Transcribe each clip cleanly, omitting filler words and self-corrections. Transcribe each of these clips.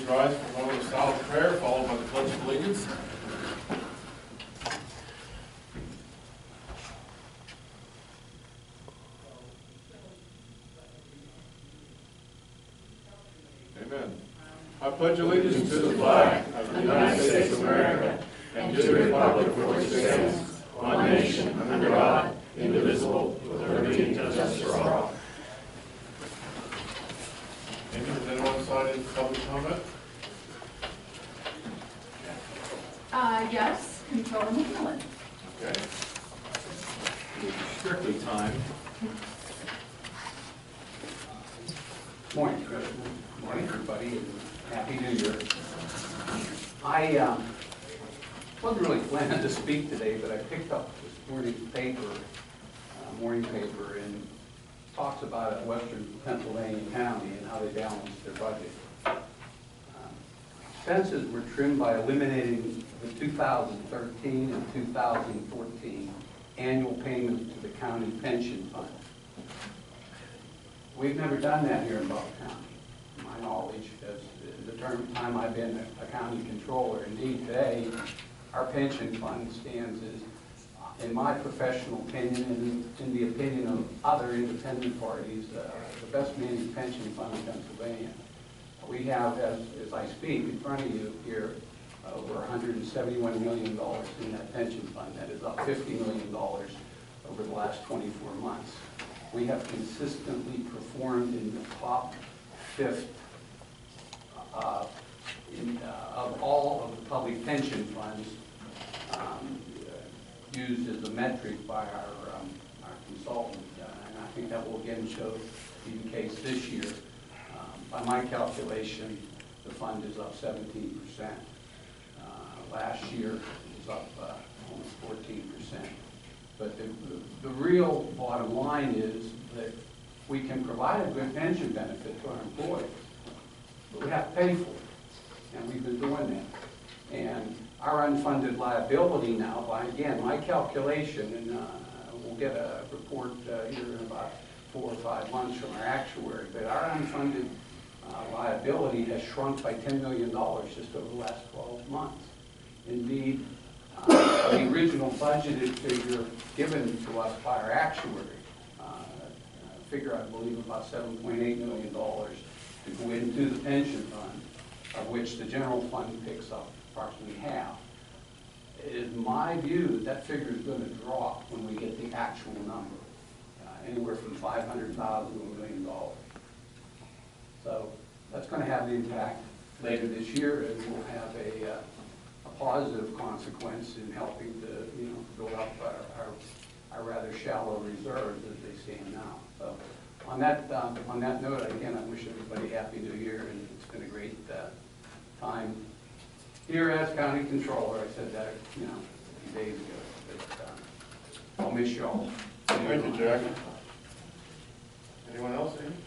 rise for a moment of silent prayer, followed by the Pledge of Allegiance. Amen. I pledge allegiance to the flag of the United States of America and to the republic for which it stands, one nation, under God, indivisible, with liberty and justice for all. Amy, does anyone sign in public comment? Yes, Controller McMillan. Okay. Strictly time. Morning, Chris. Morning, everybody, and Happy New Year. I wasn't really planning to speak today, but I picked up this morning paper, and talks about a western Pennsylvania county and how they balance their budget. Expenses were trimmed by eliminating the 2013 and 2014 annual payments to the county pension fund. We've never done that here in Butler County, to my knowledge, as the time I've been a county controller. Indeed, today, our pension fund stands as, in my professional opinion and in the opinion of other independent parties, the best managed pension fund in Pennsylvania. We have, as I speak in front of you here, over $171 million in that pension fund. That is up $50 million over the last 24 months. We have consistently performed in the top fifth of all of the public pension funds used as a metric by our consultant. And I think that will again show to be the case this year. By my calculation, the fund is up 17%. Last year, it was up almost 14%. But the real bottom line is that we can provide a good pension benefit to our employees, but we have to pay for it, and we've been doing that. And our unfunded liability now, by again, my calculation, and we'll get a report here in about 4 or 5 months from our actuary, but our unfunded liability has shrunk by $10 million just over the last 12 months. Indeed, the original budgeted figure given to us by our actuary, figure I believe about $7.8 million to go into the pension fund, of which the general fund picks up approximately half. It is my view that that figure is going to drop when we get the actual number, anywhere from $500,000 to $1 million. So that's going to have the impact later this year, and we'll have a positive consequence in helping to build up our rather shallow reserves as they stand now. So on that note, again, I wish everybody Happy New Year, and it's been a great time here as county controller. I said that a few days ago, but I'll miss y'all. Thank you, Jack. Anyone else? Amy?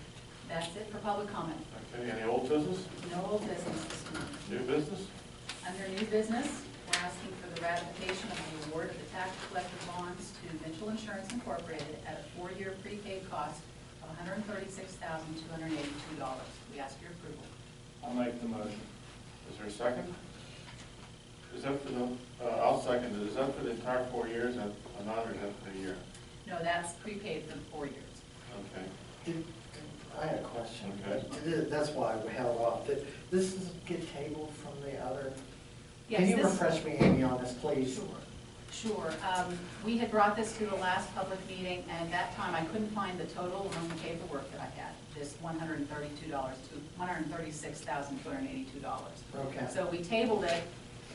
That's it for public comment. Okay, any old business? No old business this morning. New business? Under new business, we're asking for the ratification of the award of the tax collector bonds to Mitchell Insurance Incorporated at a 4-year prepaid cost of $136,282. We ask your approval. I'll make the motion. Is there a second? Is that for the, I'll second it. Is that for the entire 4 years, or is that for the year? No, that's prepaid for the 4 years. Okay. I had a question. Okay. That's why we held off. Did this get tabled from the other? Yes, Can you refresh me, Amy, on this, please? Sure. We had brought this to the last public meeting, and at that time I couldn't find the total among the paperwork that I had, this $136,282. Okay. So we tabled it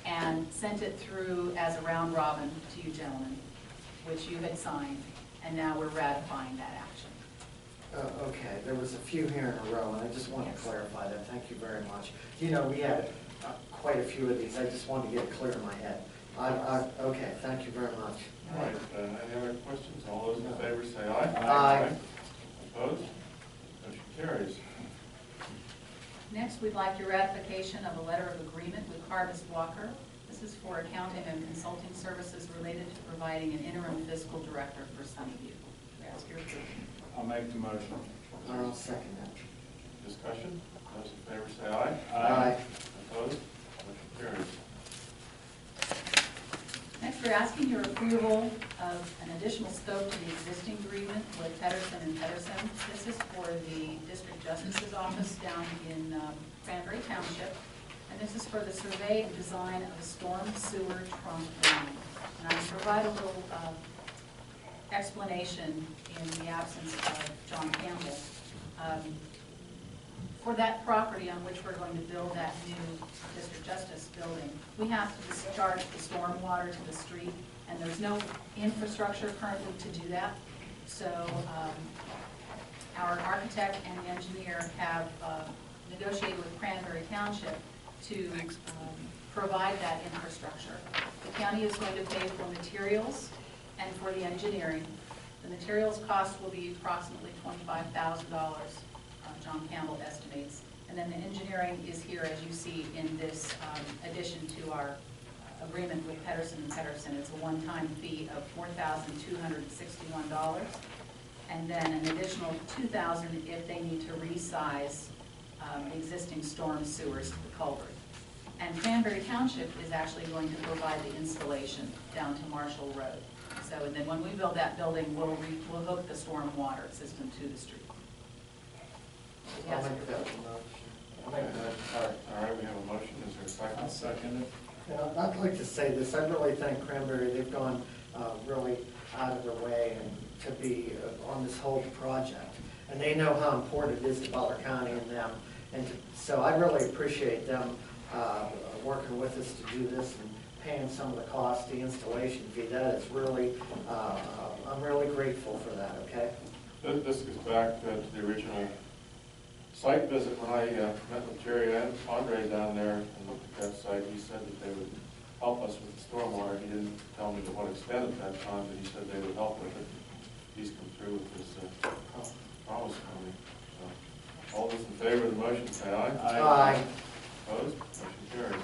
and sent it through as a round robin to you gentlemen, which you had signed, and now we're ratifying that action. Okay, there was a few here in a row, and I just want to clarify that. Thank you very much. We had quite a few of these. I just wanted to get it clear in my head. Okay, thank you very much. All right, any other questions? All those in favor say aye. Aye. Opposed? Motion carries. Next, we'd like your ratification of a letter of agreement with Carvis Walker. This is for accounting and consulting services related to providing an interim fiscal director for Sunnyview. We ask your approval. I'll make the motion. I'll second that. Discussion? Those in favor say aye. Aye. Opposed? Motion carries. Next, we're asking your approval of an additional scope to the existing agreement with Pedersen and Pedersen. This is for the District Justice's office down in Cranberry Township. And this is for the survey and design of a storm sewer trunk line. And I provide a little explanation in the absence of John Campbell. For that property on which we're going to build that new District Justice building, we have to discharge the storm water to the street, and there's no infrastructure currently to do that. So our architect and the engineer have negotiated with Cranberry Township to provide that infrastructure. The county is going to pay for materials and for the engineering. The materials cost will be approximately $25,000. John Campbell estimates. And then the engineering is here, as you see, in this addition to our agreement with Pedersen and Pedersen. It's a one-time fee of $4,261, and then an additional $2,000 if they need to resize the existing storm sewers to the culvert. And Cranberry Township is actually going to provide the installation down to Marshall Road. So, and then when we build that building, we'll hook the storm water system to the street. I'll Yes. make that motion. All right, we have a motion. Is there a second? I'll second it. Yeah, I'd like to say this, I really thank Cranberry, they've gone really out of their way and to be on this whole project. And they know how important it is to Butler County and them. And so I really appreciate them working with us to do this and paying some of the cost, the installation fee. That is really, I'm really grateful for that, okay? This goes back to the original site visit when I met with Jerry and Andre down there and looked at that site. He said that they would help us with the stormwater. He didn't tell me to what extent at that time, but he said they would help with it. He's come through with his promise for me. So, all those in favor of the motion say aye. Aye. Opposed? Motion carries.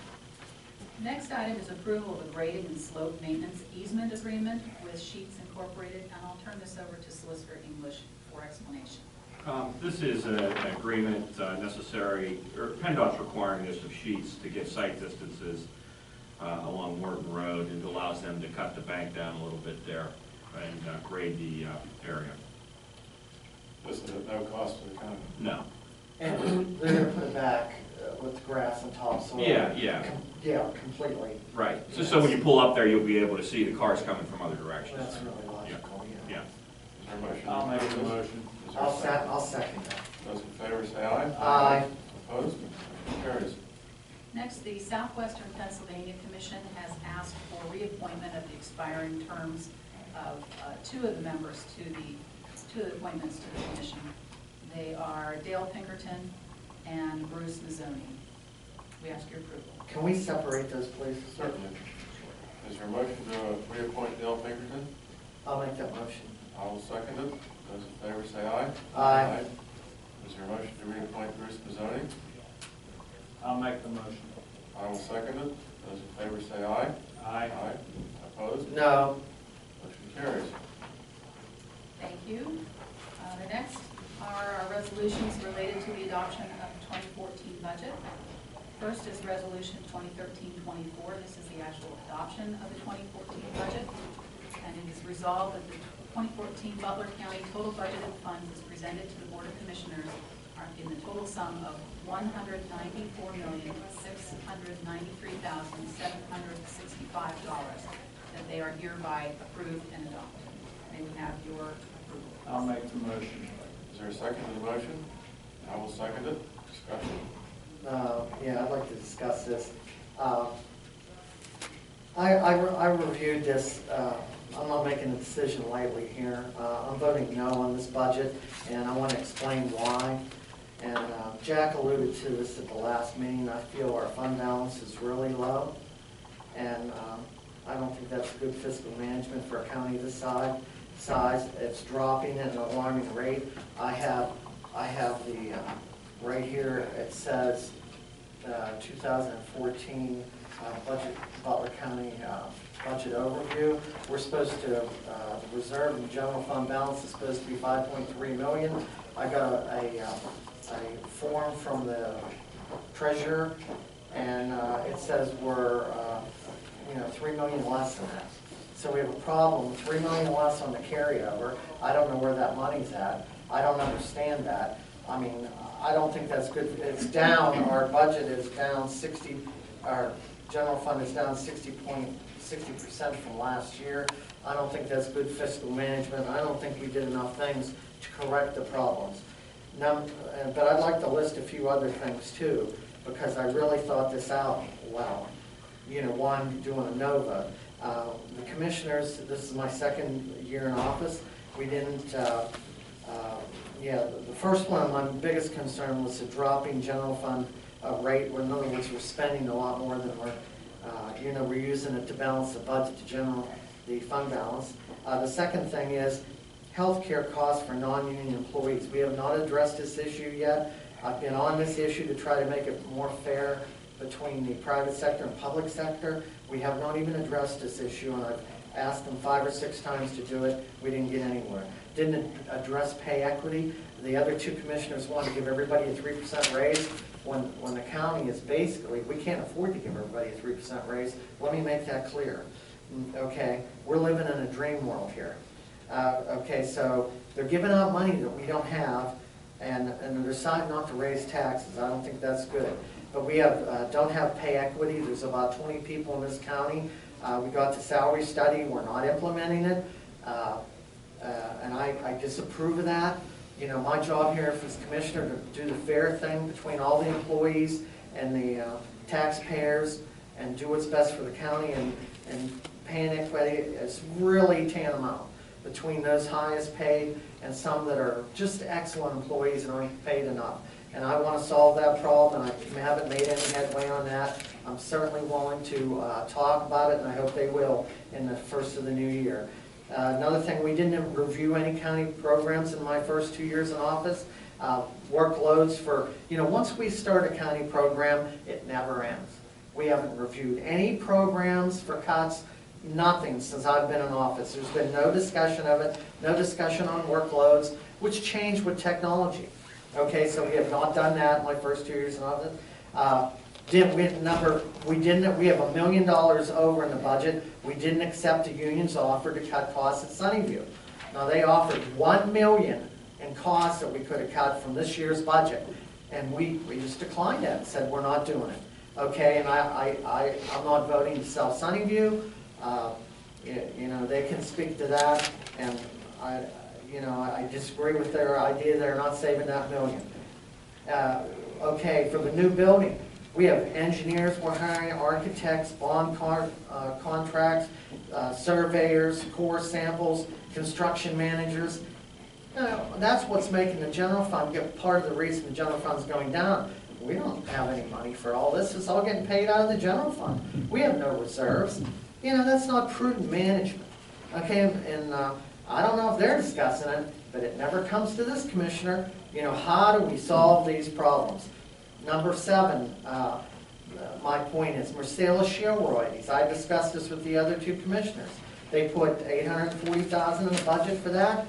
Next item is approval of a grading and slope maintenance easement agreement with Sheets Incorporated, and I'll turn this over to Solicitor English for explanation. This is an agreement necessary, or PennDOT's requiring this of Sheets to get site distances along Morton Road, and allows them to cut the bank down a little bit there and grade the area. This is at no cost to the county. No. And they're gonna put it back with grass and topsoil. Yeah. Yeah, completely. Right. So when you pull up there, you'll be able to see the cars coming from other directions. That's really logical, yeah. Yeah. Is there a motion? I'll make the motion. Is there a second? I'll second that. Those in favor say aye. Aye. Opposed? Motion carries. Next, the Southwestern Pennsylvania Commission has asked for reappointment of the expiring terms of two of the appointments to the commission. They are Dale Pinkerton and Bruce Mazzoni. We ask your approval. Can we separate those, please? Certainly. Is there a motion to reappoint Dale Pinkerton? I'll make that motion. I will second it. Those in favor say aye. Aye. Is there a motion to reappoint Bruce Mazzoni? I'll make the motion. I will second it. Those in favor say aye. Aye. Opposed? No. Motion carries. Thank you. The next are our resolutions related to the adoption of the 2014 budget. First is Resolution 2013-24. This is the actual adoption of the 2014 budget. And it is resolved that the 2014 Butler County total budgeted funds as presented to the Board of Commissioners are in the total sum of $194,693,765, that they are hereby approved and adopted. May we have your approval? I'll make the motion. Is there a second to the motion? I will second it. Discussion. Yeah, I'd like to discuss this. I reviewed this. I'm not making a decision lightly here. I'm voting no on this budget, and I want to explain why. And Jack alluded to this at the last meeting. I feel our fund balance is really low, and I don't think that's good fiscal management for a county this size. It's dropping at an alarming rate. I have the right here. It says 2014 budget, Butler County budget overview. We're supposed to, the reserve and general fund balance is supposed to be $5.3 million. I got a a form from the treasurer, and it says we're, 3 million less than that. So we have a problem, 3 million less on the carryover. I don't know where that money's at. I don't understand that. I mean, I don't think that's good. It's down, our budget is down 60, our general fund is down 60% from last year. I don't think that's good fiscal management. I don't think we did enough things to correct the problems. Now, but I'd like to list a few other things too, because I really thought this out well. One, doing a NOVA. The commissioners, this is my second year in office, we didn't, the first one, my biggest concern was the dropping general fund rate, where in other words, we're spending a lot more than we're using it to balance the budget to the fund balance. The second thing is healthcare costs for non-union employees. We have not addressed this issue yet. I've been on this issue to try to make it more fair between the private sector and public sector. We have not even addressed this issue, and I've asked them 5 or 6 times to do it. We didn't get anywhere. Didn't address pay equity. The other 2 commissioners want to give everybody a 3% raise when the county is basically, we can't afford to give everybody a 3% raise. Let me make that clear. Okay, we're living in a dream world here. Okay, so they're giving out money that we don't have, and they're deciding not to raise taxes. I don't think that's good. But we don't have pay equity. There's about 20 people in this county. We got the salary study. We're not implementing it. And I disapprove of that. My job here as commissioner to do the fair thing between all the employees and the taxpayers and do what's best for the county and paying equity is really tantamount between those highest paid and some that are just excellent employees and aren't paid enough. And I want to solve that problem, and I haven't made any headway on that. I'm certainly willing to talk about it, and I hope they will in the first of the new year. Another thing, we didn't review any county programs in my first 2 years in office. Workloads for, once we start a county program, it never ends. We haven't reviewed any programs for cuts, nothing since I've been in office. There's been no discussion of it, no discussion on workloads, which change with technology. Okay, so we have not done that in my first 2 years in office. We have $1 million over in the budget. We didn't accept the union's offer to cut costs at Sunnyview. Now they offered $1 million in costs that we could have cut from this year's budget, and we just declined that and said we're not doing it. Okay, and I'm not voting to sell Sunnyview. They can speak to that, and I disagree with their idea they're not saving that $1 million. Okay, for the new building, we have engineers we're hiring, architects, bond contracts, surveyors, core samples, construction managers. That's what's making the general fund get part of the reason the general fund's going down. We don't have any money for all this. It's all getting paid out of the general fund. We have no reserves. That's not prudent management. Okay, and I don't know if they're discussing it, but it never comes to this commissioner. How do we solve these problems? Number 7, my point is Marcellus Shale royalties. I discussed this with the other 2 commissioners. They put $840,000 in the budget for that.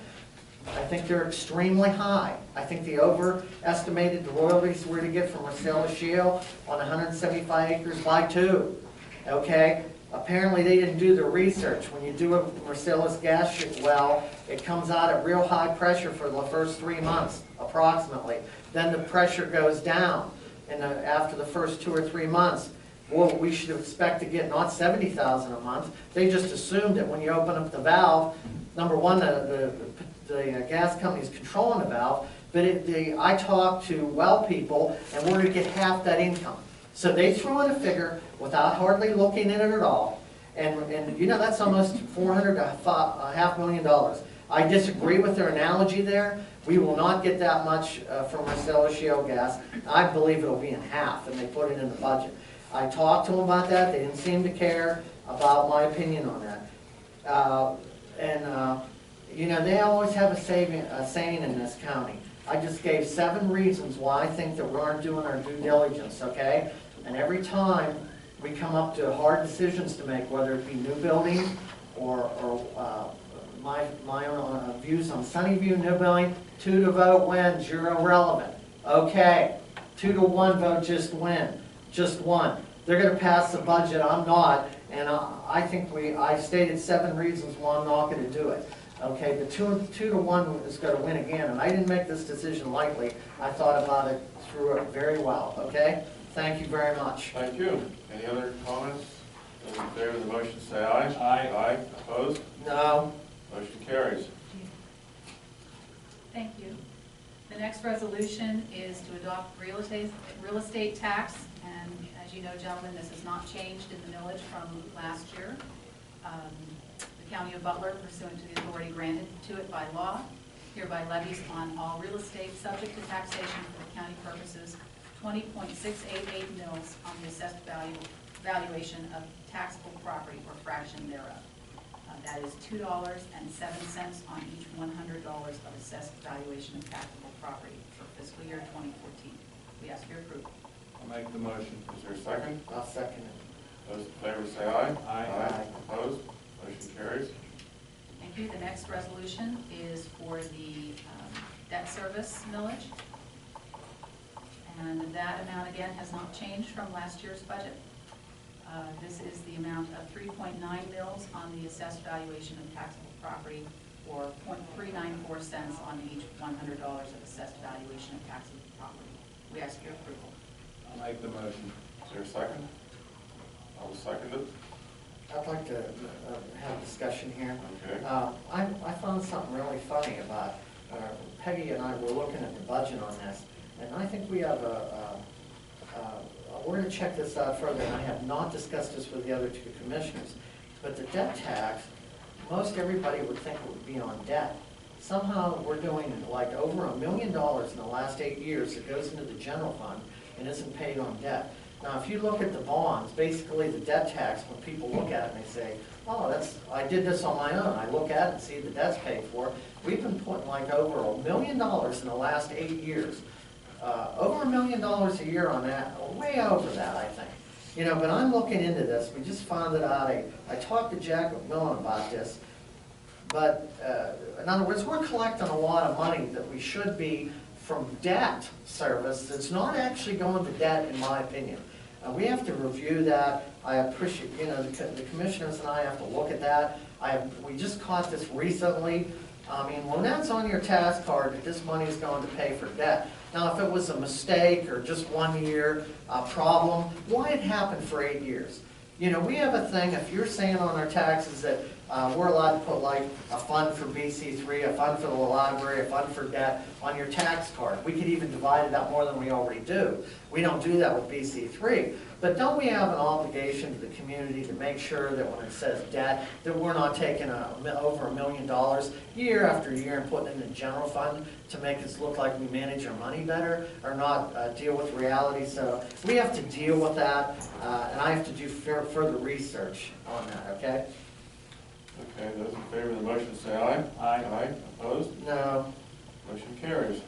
I think they're extremely high. I think they overestimated the royalties we're to get from Marcellus Shale on 175 acres by 2. Okay? Apparently they didn't do the research. When you do a Marcellus gas well, it comes out at real high pressure for the first 3 months, approximately. Then the pressure goes down after the first 2 or 3 months. Well, we should expect to get not $70,000 a month. They just assumed that when you open up the valve, number one, the gas company's controlling the valve, but I talked to well people, and we're going to get half that income. So they threw in a figure without hardly looking at it at all, and that's almost $400 to $500,000. I disagree with their analogy there. We will not get that much from Marcellus Shale gas. I believe it'll be in half, and they put it in the budget. I talked to them about that. They didn't seem to care about my opinion on that. They always have a saying in this county. I just gave 7 reasons why I think that we aren't doing our due diligence, okay? And every time we come up to hard decisions to make, whether it be new building or my own views on Sunnyview, new building, 2 to vote when, 0 relevant, Okay, 2-1 vote, just one. They're gonna pass the budget, I'm not, and I think I stated 7 reasons why I'm not gonna do it. Okay, but 2-1 is gonna win again, and I didn't make this decision lightly. I thought about it through it very well, okay? Thank you very much. Thank you. Any other comments? Those in favor of the motion say aye. Aye. Aye. Opposed? No, Motion carries. Thank you. The next resolution is to adopt real estate tax, and as you know, gentlemen, this has not changed in the millage from last year. The County of Butler, pursuant to the authority granted to it by law, hereby levies on all real estate subject to taxation for the county purposes 20.688 mils on the assessed valuation of taxable property or fraction thereof. That is $2.07 on each $100 of assessed valuation of taxable property for fiscal year 2014. We ask for your approval. I'll make the motion. Is there a second? I'll second it. Those in favor say aye. Aye. Opposed? Motion carries. Thank you. The next resolution is for the debt service millage. And that amount, again, has not changed from last year's budget. This is the amount of 3.9 mils on the assessed valuation of taxable property, or 0.394 cents on each $100 of assessed valuation of taxable property. We ask your approval. I'll make the motion. Is there a second? I will second it. I'd like to have a discussion here. Okay. I found something really funny about, Peggy and I were looking at the budget on this, and I think we have we're going to check this out further, and I have not discussed this with the other 2 commissioners, but the debt tax, most everybody would think it would be on debt. Somehow we're doing like over $1 million in the last 8 years that goes into the general fund and isn't paid on debt. Now, if you look at the bonds, basically the debt tax, when people look at it and they say, oh, I did this on my own. I look at it and see the debt's paid for. We've been putting like over $1 million in the last 8 years. Over $1 million a year on that, way over that, I think. You know, but I'm looking into this. We just found it out. I talked to Jack McMillan about this. But in other words, we're collecting a lot of money that we should be from debt service that's not actually going to debt, in my opinion. We have to review that. I appreciate, you know, the commissioners and I have to look at that. We just caught this recently. I mean, when that's on your tax card, that this money is going to pay for debt. Now, if it was a mistake or just 1 year problem, why it happened for 8 years? You know, we have a thing, if you're saying on our taxes that we're allowed to put like a fund for BC3, a fund for the library, a fund for debt on your tax card. We could even divide it up more than we already do. We don't do that with BC3. But don't we have an obligation to the community to make sure that when it says debt, that we're not taking over $1 million year after year and putting it in the general fund to make us look like we manage our money better or not deal with reality? So we have to deal with that, and I have to do further research on that, okay? Okay, those in favor of the motion say aye. Aye. Aye. Opposed? No. Motion carries.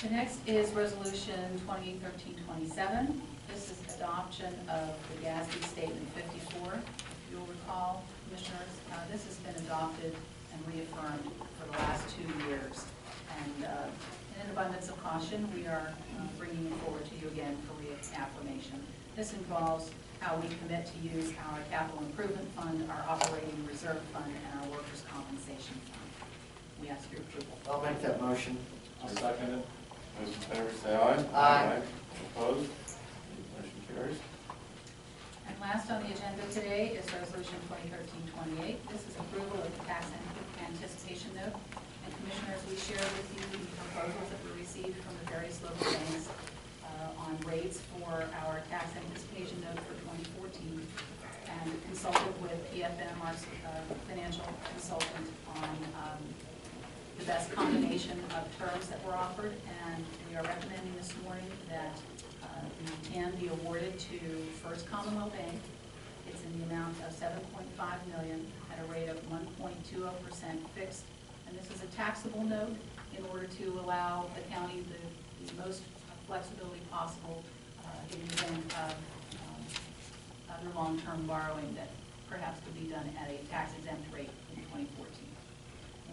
The next is Resolution 2013-27. This is adoption of the GASB Statement 54. If you'll recall, Commissioners, this has been adopted and reaffirmed for the last 2 years. And in an abundance of caution, we are bringing it forward to you again for reaffirmation. This involves how we commit to use our capital improvement fund, our operating reserve fund, and our workers' compensation fund. We ask your approval. I'll make that motion. I'll second it. Those in favor say aye. Aye. Opposed? Motion carries. And last on the agenda today is Resolution 2013-28. This is approval of the tax anticipation note. And Commissioners, we share with you the proposals that were received from the various local banks on rates for our tax anticipation note for 2014, and consulted with PFM, our financial consultant, on the best combination of terms that were offered, and we are recommending this morning that we can be awarded to First Commonwealth Bank. It's in the amount of $7.5 million at a rate of 1.20% fixed, and this is a taxable note in order to allow the county the most flexibility possible in the event of other long-term borrowing that perhaps could be done at a tax-exempt rate in 2014.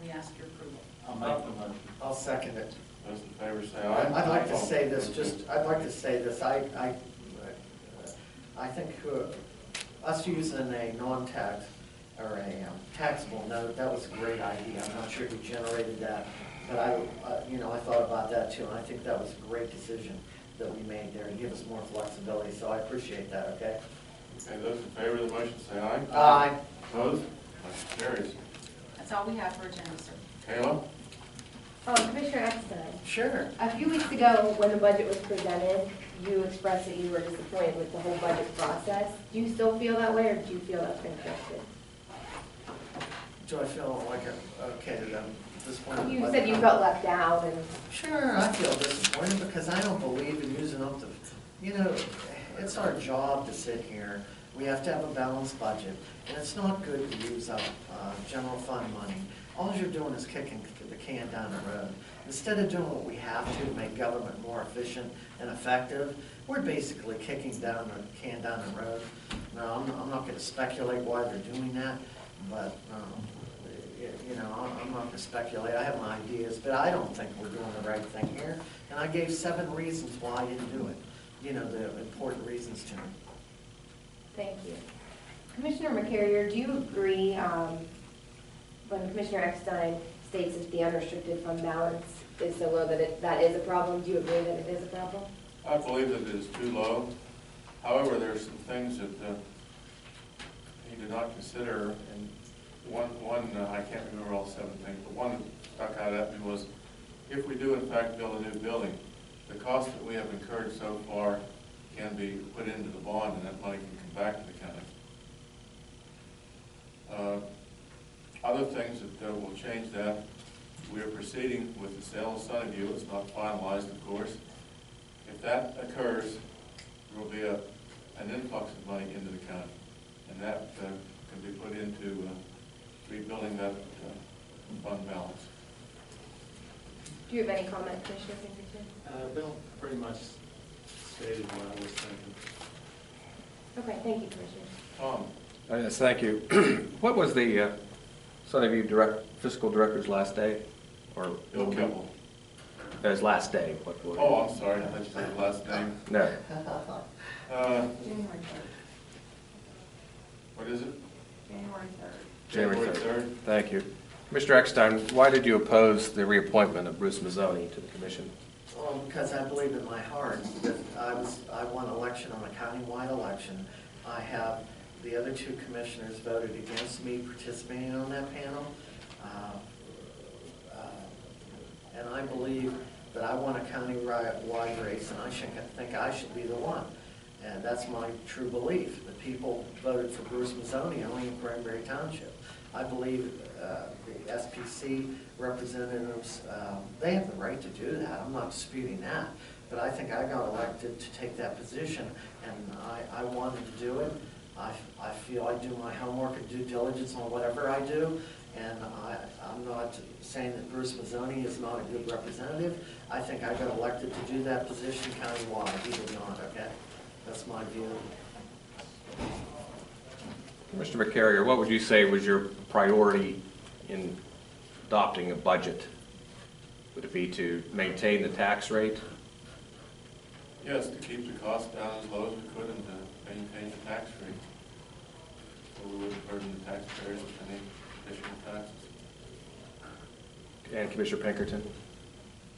We ask your approval. I'll make the motion. I'll second it. Those in favor say aye. I'd like to say this, I think us using a non-tax, or a taxable note, that was a great idea. I'm not sure who generated that, but I thought about that too, and I think that was a great decision that we made there to give us more flexibility, so I appreciate that, okay? Okay, those in favor of the motion say aye. Aye. Opposed? Motion carries. That's all we have for agenda, sir. Kayla? Commissioner Epstein, Sure. a few weeks ago, when the budget was presented, you expressed that you were disappointed with the whole budget process. Do you still feel that way, or do you feel that's been corrected? Do I feel like okay at this point? You said you felt left out, and Sure, I feel disappointed because I don't believe in using up it's our job to sit here. We have to have a balanced budget, and it's not good to use up general fund money. All you're doing is kicking the can down the road. Instead of doing what we have to make government more efficient and effective, we're basically kicking down the can down the road. Now, I'm not going to speculate why they're doing that, but I'm not going to speculate. I have my ideas, but I don't think we're doing the right thing here. And I gave 7 reasons why I didn't do it. The important reasons to me. thank you. Commissioner McCarrier, do you agree when Commissioner Eckstein states that the unrestricted fund balance is so low that that is a problem? Do you agree that it is a problem? I believe that it is too low. However, there are some things that he did not consider, and one I can't remember all 7 things, but one that stuck out at me was, if we do in fact build a new building, the cost that we have incurred so far can be put into the bond, and that money can come back to the county. Other things that will change that, we are proceeding with the sale of Sunnyview. It's not finalized, of course. If that occurs, there will be an influx of money into the county, and that can be put into rebuilding that fund balance. Do you have any comment, Commissioner Pinkerton? Bill pretty much stated what I was thinking. Okay, thank you, Commissioner. Tom? Yes, thank you. What was the Sunnyview fiscal director's last day? Or Bill Kimball. His last day? What was it? Oh, I'm sorry, I thought you said the last name. No. January 3rd. What is it? January 3rd. January 3rd. Thank you. Mr. Eckstein, why did you oppose the reappointment of Bruce Mazzoni to the commission? Because I believe in my heart that I won election on a countywide election. I have the other 2 commissioners voted against me participating on that panel. And I believe that I won a county-wide race, and I think I should be the one. And that's my true belief. The people voted for Bruce Mazzoni only in Cranberry Township. I believe the SPC representatives, they have the right to do that. I'm not disputing that. But I think I got elected to take that position, and I wanted to do it. I feel I do my homework and due diligence on whatever I do, and I'm not saying that Bruce Mazzoni is not a good representative. I think I got elected to do that position countywide. He did not, okay? That's my view. Mr. McCarrier, what would you say was your priority in adopting a budget? Would it be to maintain the tax rate? Yes, to keep the cost down as low as we could and to maintain the tax rate. So we wouldn't burden the taxpayers with any additional taxes. And Commissioner Pinkerton?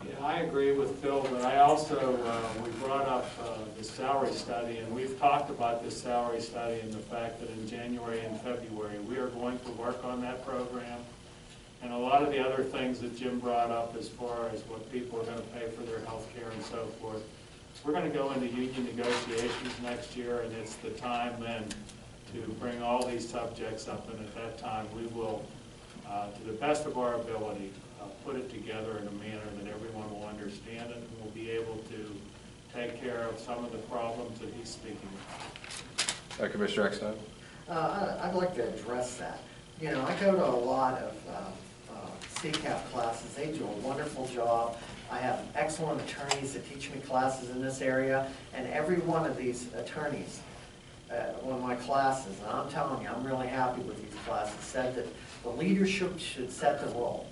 Yeah, I agree with Phil, but I also, we brought up the salary study, and we've talked about this salary study and the fact that in January and February, we are going to work on that program. And a lot of the other things that Jim brought up as far as what people are going to pay for their health care and so forth. We're going to go into union negotiations next year, and it's the time then to bring all these subjects up, and at that time, we will, to the best of our ability, put it together in a manner that everyone will understand it, and will be able to take care of some of the problems that he's speaking of. Commissioner Eckstein? I'd like to address that. I go to a lot of CCAP classes. They do a wonderful job. I have excellent attorneys that teach me classes in this area, and every one of these attorneys, one of my classes, and I'm telling you, I'm really happy with these classes, said that the leadership should set the role.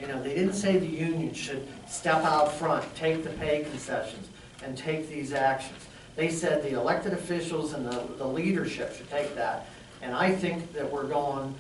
You know, they didn't say the union should step out front, take the pay concessions, and take these actions. They said the elected officials and the leadership should take that. And I think that we're going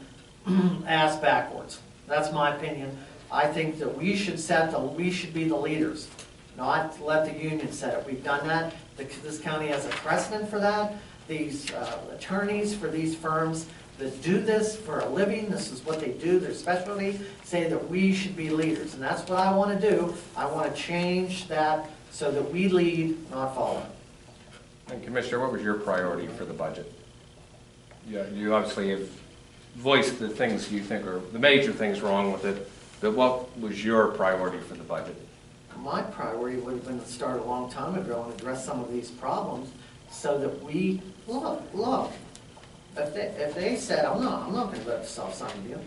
ass backwards. That's my opinion. I think that we should be the leaders, not let the union set it. We've done that. This county has a precedent for that. These attorneys for these firms that do this for a living, this is what they do, their specialty, say that we should be leaders. And that's what I want to do. I want to change that so that we lead, not follow. And Commissioner, what was your priority for the budget? You obviously have voiced the things you think are the major things wrong with it, but what was your priority for the budget? My priority would have been to start a long time ago and address some of these problems so that we, look, if they said, I'm not going to vote to South Sunnyview.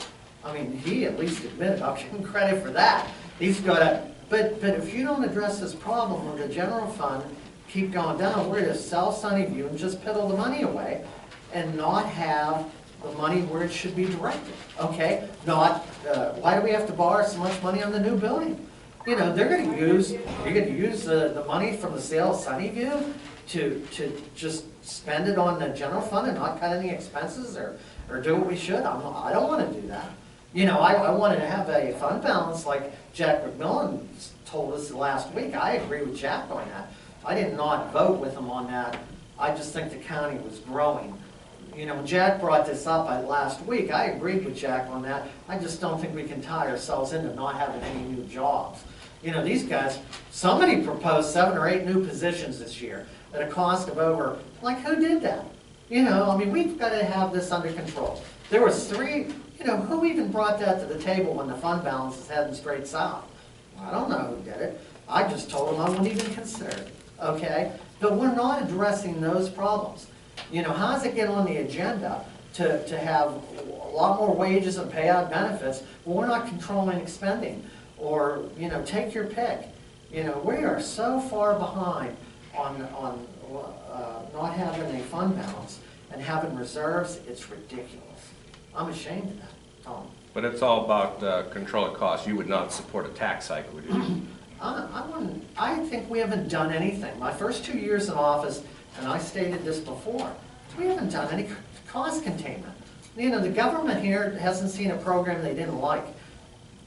I mean, he at least admitted, I'll give him credit for that. He's got to, but if you don't address this problem with the general fund, keep going down, we're going to sell Sunnyview and just piddle the money away and not have the money where it should be directed, okay? Not, why do we have to borrow so much money on the new building? You know, you're going to use the money from the sale of Sunnyview to just spend it on the general fund and not cut any expenses or do what we should. I don't want to do that. You know, I wanted to have a fund balance like Jack McMillan told us last week. I agree with Jack on that. I did not vote with him on that. I just think the county was growing. You know, Jack brought this up last week. I agreed with Jack on that. I just don't think we can tie ourselves into not having any new jobs. You know, these guys, somebody proposed 7 or 8 new positions this year at a cost of over, like, who did that? You know, I mean, we've got to have this under control. There was 3, you know, who even brought that to the table when the fund balance is heading straight south? I don't know who did it. I just told them I wouldn't even consider it, okay? But we're not addressing those problems. You know, how does it get on the agenda to have a lot more wages and payout benefits when we're not controlling expending? Or, you know, take your pick. You know, we are so far behind on not having a fund balance and having reserves, it's ridiculous. I'm ashamed of that, Tom. But it's all about control of costs. You would not support a tax hike, would you? I think we haven't done anything. My first 2 years in office, and I stated this before, we haven't done any cost containment. You know, the government here hasn't seen a program they didn't like.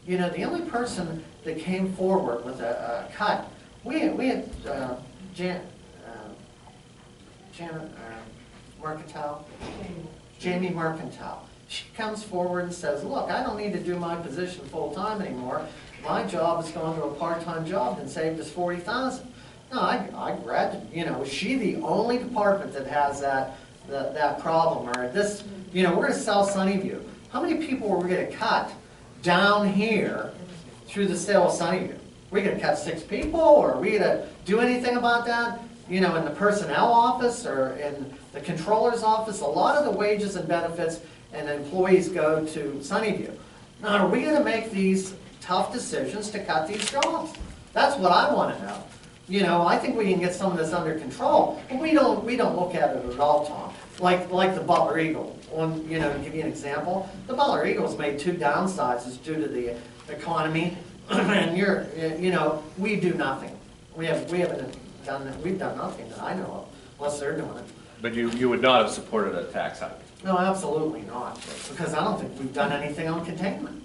You know, the only person that came forward with a cut, we had Jamie Mercantile. She comes forward and says, look, I don't need to do my position full-time anymore. My job is going to a part-time job and saved us $40,000. No, I graduated, you know, is she the only department that has that problem? Or this, you know, we're going to sell Sunnyview. How many people were we going to cut down here through the sale of Sunnyview? We going to cut 6 people, or are we going to do anything about that? You know, in the personnel office or in the controller's office, a lot of the wages and benefits and employees go to Sunnyview. Now, are we going to make these tough decisions to cut these jobs? That's what I want to know. You know, I think we can get some of this under control, but we don't look at it at all, Tom. Like the Butler Eagle. You know, to give you an example, the Butler Eagle's made 2 downsizes due to the economy, and you know, we do nothing. We've done nothing that I know of, unless they're doing it. But you would not have supported a tax hike? No, absolutely not, because I don't think we've done anything on containment.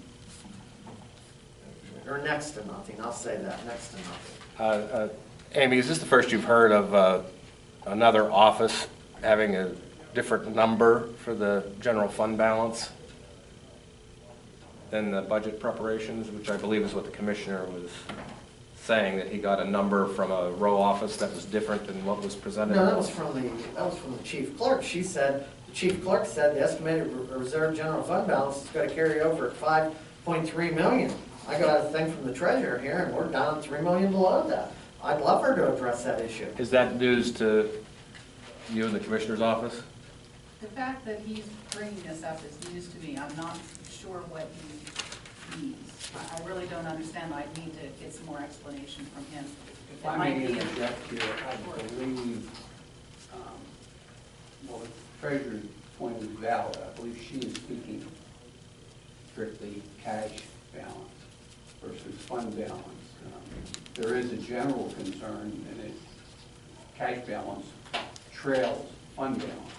Or next to nothing, I'll say that, next to nothing. Amy, is this the first you've heard of another office having a different number for the general fund balance than the budget preparations, which I believe is what the commissioner was saying, that he got a number from a row office that was different than what was presented? No, that was from the chief clerk. The chief clerk said the estimated reserve general fund balance is going to carry over at $5.3 million. I got a thing from the treasurer here, and we're down $3 million below that. I'd love her to address that issue. Is that news to you in the commissioner's office? The fact that he's bringing this up is news to me. I'm not sure what he means. I really don't understand. I need to get some more explanation from him. If I may interject here, I believe, well, the treasurer's point is valid. I believe she is speaking strictly cash balance. versus fund balance. There is a general concern, and cash balance trails fund balance.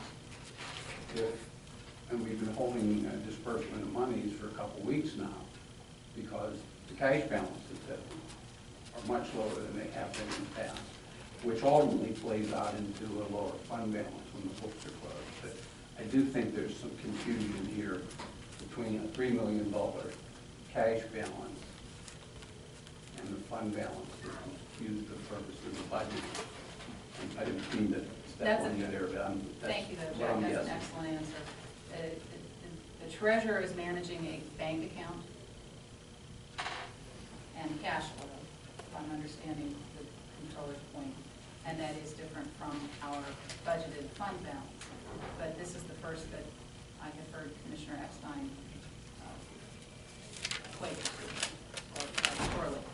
And we've been holding disbursement of monies for a couple weeks now, because the cash balances are much lower than they have been in the past, which ultimately plays out into a lower fund balance when the books are closed. But I do think there's some confusion here between a $3 million cash balance and the fund balance that confuse the purpose of the budget. I didn't mean to step on you there, but Thank you, though, what Jack, I'm that's an guessing. excellent answer. The treasurer is managing a bank account and cash flow, if I'm understanding the controller's point, and that is different from our budgeted fund balance. But this is the first that I have heard Commissioner Epstein equate or correlate.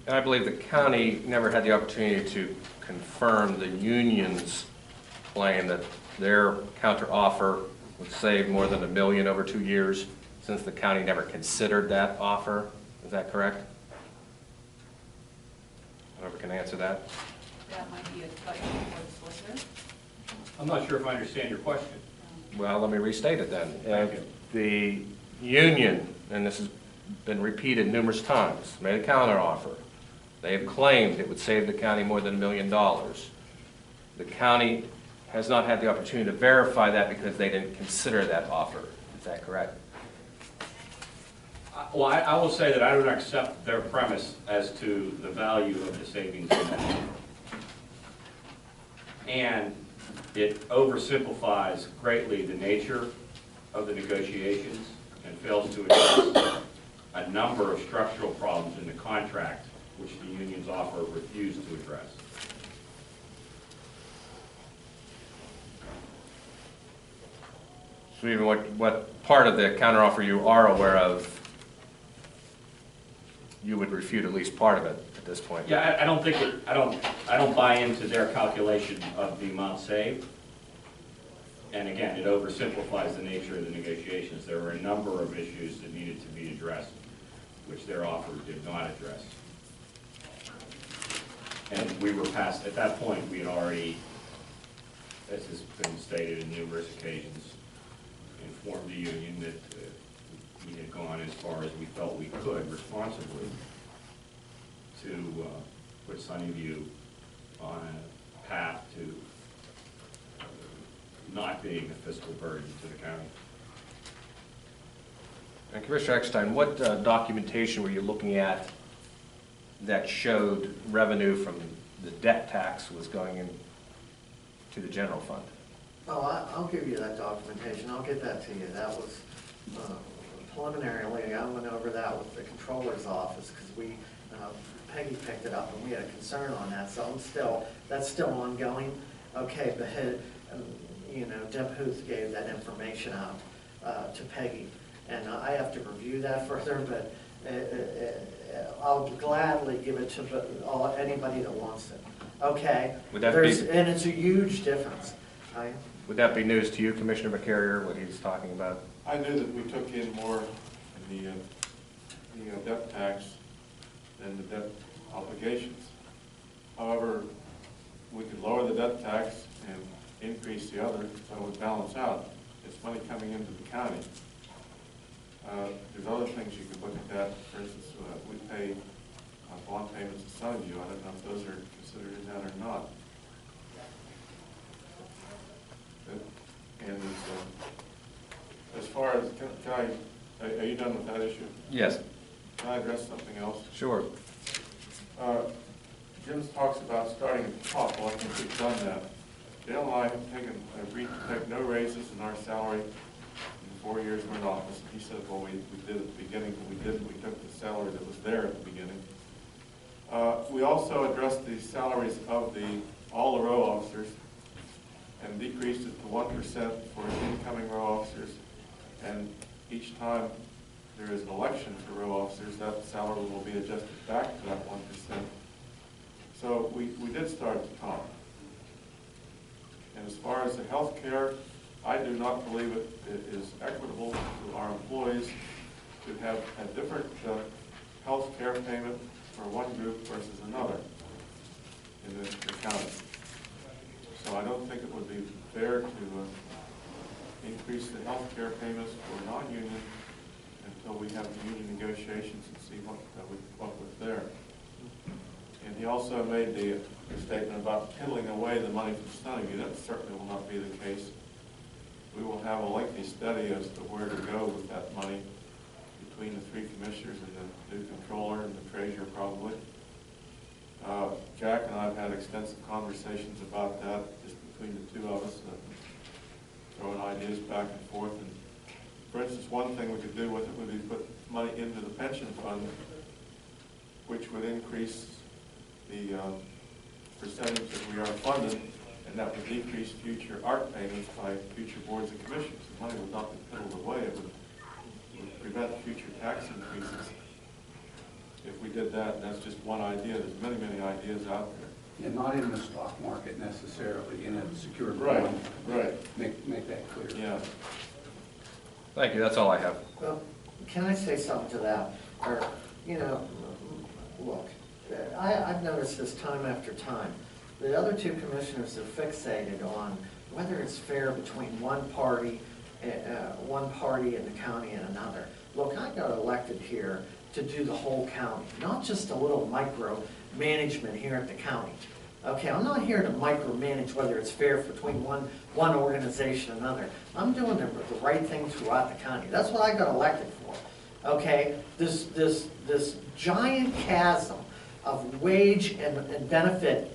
And I believe the county never had the opportunity to confirm the union's claim that their counteroffer would save more than $1 million over 2 years, since the county never considered that offer. Is that correct? Whoever can answer that. That might be a question for the solicitor. I'm not sure if I understand your question. Well, let me restate it then. Thank you. The union, and this has been repeated numerous times, made a counteroffer. They have claimed it would save the county more than $1 million. The county has not had the opportunity to verify that because they didn't consider that offer. Is that correct? Well, I will say that I don't accept their premise as to the value of the savings in that. And it oversimplifies greatly the nature of the negotiations and fails to address a number of structural problems in the contract which the union's offer refused to address. So even what part of the counteroffer you are aware of, you would refute at least part of it at this point? Yeah, I don't think I don't buy into their calculation of the amount saved. And again, it oversimplifies the nature of the negotiations. There were a number of issues that needed to be addressed, which their offer did not address. And we were past, at that point, we had already, as has been stated in numerous occasions, informed the union that we had gone as far as we felt we could responsibly to put Sunnyview on a path to not being a fiscal burden to the county. And Commissioner Eckstein, what documentation were you looking at that showed revenue from the debt tax was going in to the general fund? Oh, I'll give you that documentation. I'll get that to you. That was preliminarily, I went over that with the controller's office because Peggy picked it up and we had a concern on that. So that's still ongoing. Okay, but Deb Huth gave that information out to Peggy. And I have to review that further, but I'll gladly give it to anybody that wants it. Okay? Would that be- And it's a huge difference. Would that be news to you, Commissioner McCarrier, what he's talking about? I knew that we took in more in the debt tax than the debt obligations. However, we could lower the debt tax and increase the other, so it would balance out. It's money coming into the county. There's other things you could look at that. For instance, we pay bond payments to Sunnyview. I don't know if those are considered in that or not. And as far as, are you done with that issue? Yes. Can I address something else? Sure. Jim talks about starting at the top. Well, I think we've done that. Dale and I have agreed to take no raises in our salary in the 4 years we're in office. He said, well, we did at the beginning, but we didn't. We took the salary that was there at the beginning. We also addressed the salaries of all the row officers and decreased it to 1% for incoming row officers. And each time there is an election for row officers, that salary will be adjusted back to that 1%. So we did start at the top. And as far as the health care, I do not believe it is equitable to our employees to have a different health care payment for one group versus another in the county. So I don't think it would be fair to increase the health care payments for non-union until we have the union negotiations and see what we come up with there. And he also made the statement about piddling away the money from Stoneview. That certainly will not be the case. We will have a lengthy study as to where to go with that money between the three commissioners and the new controller and the treasurer probably. Jack and I have had extensive conversations about that, just between the two of us, throwing ideas back and forth. And for instance, one thing we could do with it would be put money into the pension fund, which would increase the percentage that we are funded, and that would decrease future art payments by future boards and commissions. The money would not be piddled away. It would prevent future tax increases. If we did that, and that's just one idea. There's many, many ideas out there. And not in the stock market necessarily, in a secured Right, bond. right. Make that clear. Yeah. Thank you, that's all I have. Well, can I say something to that? Or, you know, look, I've noticed this time after time. The other two commissioners are fixated on whether it's fair between one party in the county and another. Look, I got elected here to do the whole county, not just a little micro management here at the county. Okay, I'm not here to micromanage whether it's fair between one organization and another. I'm doing the right thing throughout the county. That's what I got elected for. Okay, this giant chasm of wage and benefit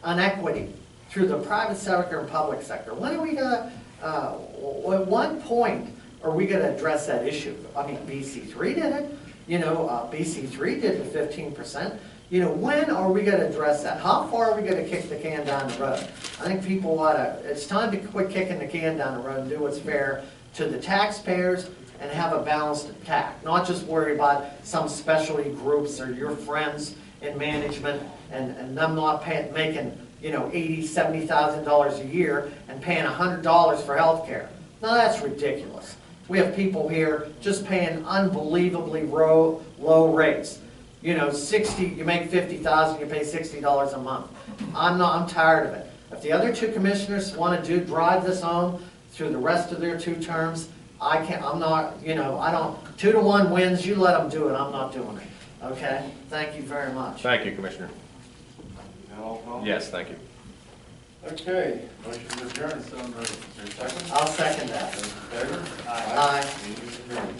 inequity through the private sector and public sector. When are we gonna? At one point, are we going to address that issue? I mean, BC3 did it. You know, BC3 did the 15%. You know, when are we going to address that? How far are we going to kick the can down the road? I think people ought to, it's time to quit kicking the can down the road and do what's fair to the taxpayers and have a balanced attack. Not just worry about some specialty groups or your friends in management and them not making, you know, $80,000, $70,000 a year and paying $100 for health care. Now that's ridiculous. We have people here just paying unbelievably low rates. You know, you make $50,000, you pay $60 a month. I'm tired of it. If the other two commissioners want to drive this home through the rest of their 2 terms, I'm not, you know, I don't, 2-1 wins, you let them do it, I'm not doing it. Okay? Thank you very much. Thank you, Commissioner. Is that all, Paul? Yes, thank you. Okay, motion to adjourn. So moved. Is there a second? I'll second that. Those in favor? Aye. Meeting is adjourned.